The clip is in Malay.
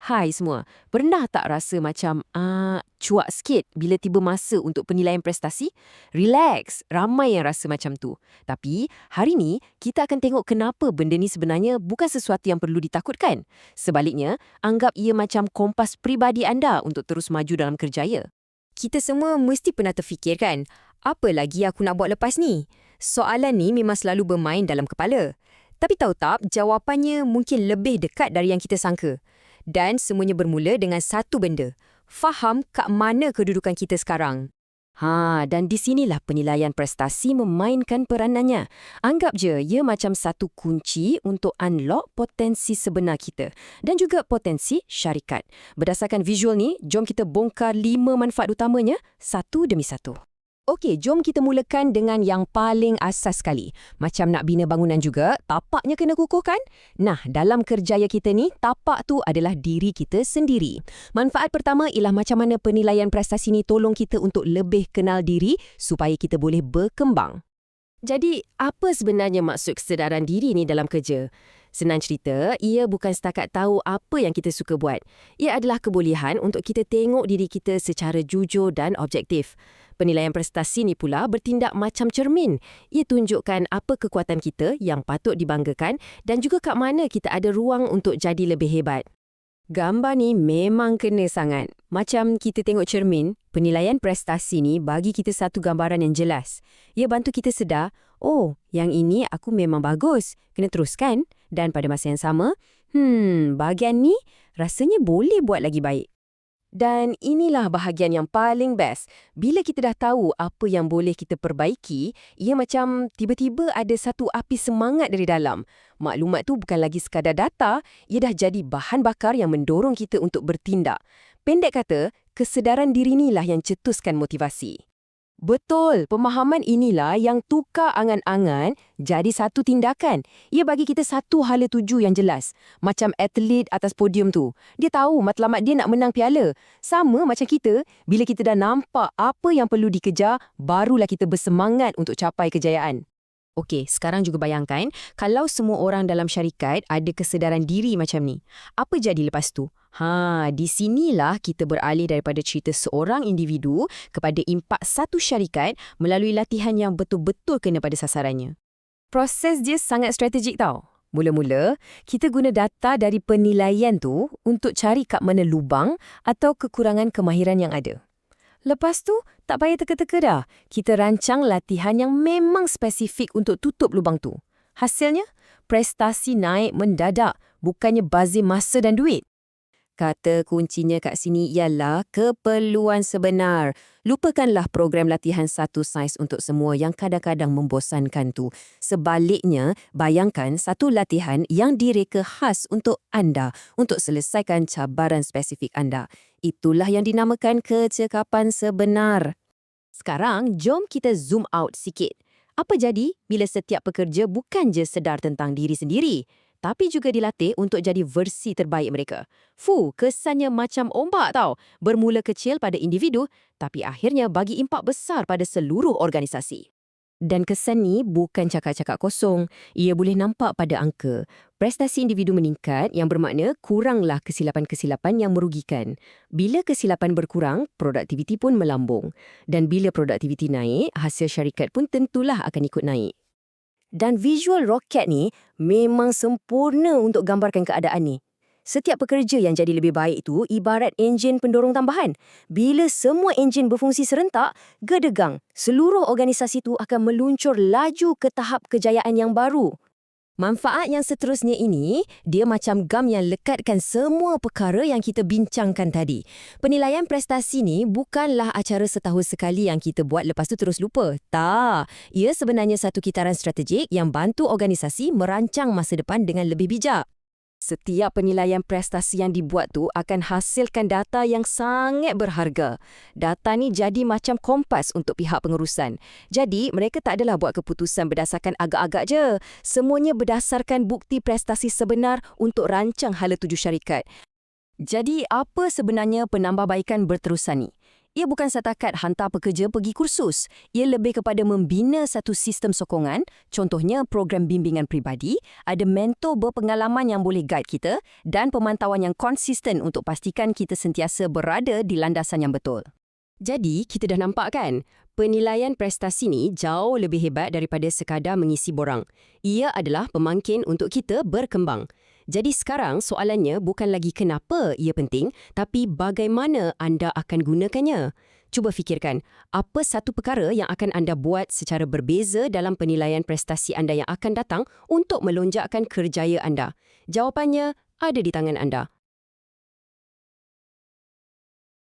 Hai semua, pernah tak rasa macam cuak sikit bila tiba masa untuk penilaian prestasi? Relax, ramai yang rasa macam tu. Tapi hari ni kita akan tengok kenapa benda ni sebenarnya bukan sesuatu yang perlu ditakutkan. Sebaliknya, anggap ia macam kompas pribadi anda untuk terus maju dalam kerjaya. Kita semua mesti pernah terfikir kan, apa lagi aku nak buat lepas ni? Soalan ni memang selalu bermain dalam kepala. Tapi tahu tak, jawapannya mungkin lebih dekat dari yang kita sangka. Dan semuanya bermula dengan satu benda. Faham kat mana kedudukan kita sekarang. Dan di sinilah penilaian prestasi memainkan peranannya. Anggap je, ia macam satu kunci untuk unlock potensi sebenar kita dan juga potensi syarikat. Berdasarkan visual ni, jom kita bongkar 5 manfaat utamanya, satu demi satu. Okey, jom kita mulakan dengan yang paling asas sekali. Macam nak bina bangunan juga, tapaknya kena kukuh kan? Nah, dalam kerjaya kita ni, tapak tu adalah diri kita sendiri. Manfaat pertama ialah macam mana penilaian prestasi ni tolong kita untuk lebih kenal diri supaya kita boleh berkembang. Jadi, apa sebenarnya maksud kesedaran diri ni dalam kerja? Senang cerita, ia bukan setakat tahu apa yang kita suka buat. Ia adalah kebolehan untuk kita tengok diri kita secara jujur dan objektif. Penilaian prestasi ni pula bertindak macam cermin. Ia tunjukkan apa kekuatan kita yang patut dibanggakan dan juga kat mana kita ada ruang untuk jadi lebih hebat. Gambar ni memang kena sangat. Macam kita tengok cermin, penilaian prestasi ni bagi kita satu gambaran yang jelas. Ia bantu kita sedar, oh, yang ini aku memang bagus, kena teruskan. Dan pada masa yang sama, bahagian ni rasanya boleh buat lagi baik. Dan inilah bahagian yang paling best. Bila kita dah tahu apa yang boleh kita perbaiki, ia macam tiba-tiba ada satu api semangat dari dalam. Maklumat tu bukan lagi sekadar data, ia dah jadi bahan bakar yang mendorong kita untuk bertindak. Pendek kata, kesedaran diri inilah yang cetuskan motivasi. Betul, pemahaman inilah yang tukar angan-angan jadi satu tindakan. Ia bagi kita satu hala tuju yang jelas. Macam atlet atas podium tu. Dia tahu matlamat dia nak menang piala. Sama macam kita, bila kita dah nampak apa yang perlu dikejar, barulah kita bersemangat untuk capai kejayaan. Okey, sekarang juga bayangkan kalau semua orang dalam syarikat ada kesedaran diri macam ni. Apa jadi lepas tu? Di sinilah kita beralih daripada cerita seorang individu kepada impak satu syarikat melalui latihan yang betul-betul kena pada sasarannya. Proses dia sangat strategik tau. Mula-mula, kita guna data dari penilaian tu untuk cari kat mana lubang atau kekurangan kemahiran yang ada. Lepas tu, tak payah teka-teka dah. Kita rancang latihan yang memang spesifik untuk tutup lubang tu. Hasilnya, prestasi naik mendadak, bukannya bazir masa dan duit. Kata kuncinya kat sini ialah keperluan sebenar. Lupakanlah program latihan satu saiz untuk semua yang kadang-kadang membosankan tu. Sebaliknya, bayangkan satu latihan yang direka khas untuk anda untuk selesaikan cabaran spesifik anda. Itulah yang dinamakan kecekapan sebenar. Sekarang, jom kita zoom out sikit. Apa jadi bila setiap pekerja bukan je sedar tentang diri sendiri, tapi juga dilatih untuk jadi versi terbaik mereka. Kesannya macam ombak tau. Bermula kecil pada individu, tapi akhirnya bagi impak besar pada seluruh organisasi. Dan kesan ni bukan cakap-cakap kosong. Ia boleh nampak pada angka. Prestasi individu meningkat yang bermakna kuranglah kesilapan-kesilapan yang merugikan. Bila kesilapan berkurang, produktiviti pun melambung. Dan bila produktiviti naik, hasil syarikat pun tentulah akan ikut naik. Dan visual roket ni memang sempurna untuk gambarkan keadaan ni. Setiap pekerja yang jadi lebih baik itu ibarat enjin pendorong tambahan. Bila semua enjin berfungsi serentak, gedegang, seluruh organisasi itu akan meluncur laju ke tahap kejayaan yang baru. Manfaat yang seterusnya ini, dia macam gam yang lekatkan semua perkara yang kita bincangkan tadi. Penilaian prestasi ni bukanlah acara setahun sekali yang kita buat lepas tu terus lupa. Tak, ia sebenarnya satu kitaran strategik yang bantu organisasi merancang masa depan dengan lebih bijak. Setiap penilaian prestasi yang dibuat tu akan hasilkan data yang sangat berharga. Data ni jadi macam kompas untuk pihak pengurusan. Jadi, mereka tak adalah buat keputusan berdasarkan agak-agak je. Semuanya berdasarkan bukti prestasi sebenar untuk rancang hala tuju syarikat. Jadi, apa sebenarnya penambahbaikan berterusan ni? Ia bukan setakat hantar pekerja pergi kursus. Ia lebih kepada membina satu sistem sokongan, contohnya program bimbingan peribadi, ada mentor berpengalaman yang boleh guide kita dan pemantauan yang konsisten untuk pastikan kita sentiasa berada di landasan yang betul. Jadi, kita dah nampak kan? Penilaian prestasi ni jauh lebih hebat daripada sekadar mengisi borang. Ia adalah pemangkin untuk kita berkembang. Jadi sekarang soalannya bukan lagi kenapa ia penting, tapi bagaimana anda akan gunakannya. Cuba fikirkan, apa satu perkara yang akan anda buat secara berbeza dalam penilaian prestasi anda yang akan datang untuk melonjakkan kerjaya anda? Jawapannya ada di tangan anda.